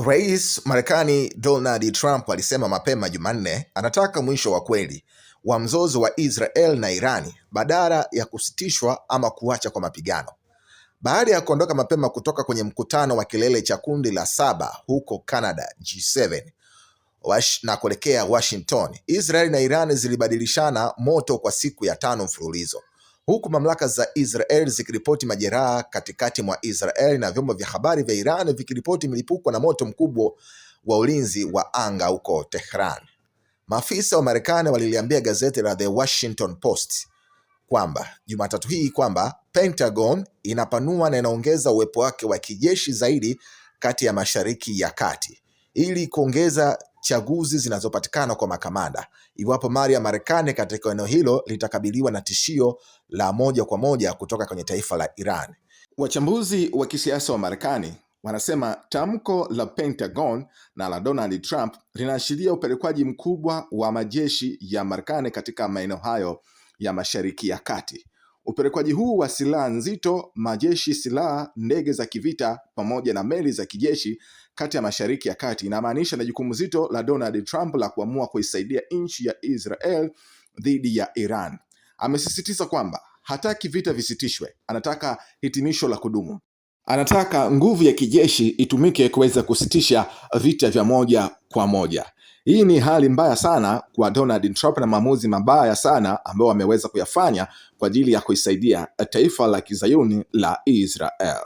Rais Marekani Donald Trump alisema mapema Jumanne anataka mwisho wa kweli wa mzozo wa Israel na Irani badala ya kusitishwa ama kuacha kwa mapigano. Baada ya kuondoka mapema kutoka kwenye mkutano wa kilele cha kundi la 7 huko Canada G7 na kuelekea Washington, Israel na Iran zilibadilishana moto kwa siku ya 5 mfululizo, huku mamlaka za Israel zikiripoti majeraha katikati mwa Israel na vyombo vya habari vya Iran vikiripoti milipuko na moto mkubwa wa ulinzi wa anga huko Tehran. Maafisa wa Marekani waliliambia gazeti la The Washington Post kwamba Jumatatu hii kwamba Pentagon inapanua na inaongeza uwepo wake wa kijeshi zaidi kati ya Mashariki ya Kati ili kuongeza chaguzi zinazopatikana kwa makamanda iwapo mali ya Marekani katika eneo hilo litakabiliwa na tishio la moja kwa moja kutoka kwenye taifa la Iran. Wachambuzi wa kisiasa wa Marekani wanasema tamko la Pentagon na la Donald Trump linaashiria upelekwaji mkubwa wa majeshi ya Marekani katika maeneo hayo ya Mashariki ya Kati. Upelekwaji huu wa silaha nzito, majeshi, silaha, ndege za kivita pamoja na meli za kijeshi kati ya Mashariki ya Kati inamaanisha na jukumu zito la Donald Trump la kuamua kuisaidia nchi ya Israel dhidi ya Iran. Amesisitiza kwamba hataki vita visitishwe, anataka hitimisho la kudumu. Anataka nguvu ya kijeshi itumike kuweza kusitisha vita vya moja kwa moja. Hii ni hali mbaya sana kwa Donald Trump na maamuzi mabaya sana ambayo ameweza kuyafanya kwa ajili ya kuisaidia taifa la Kizayuni la Israel.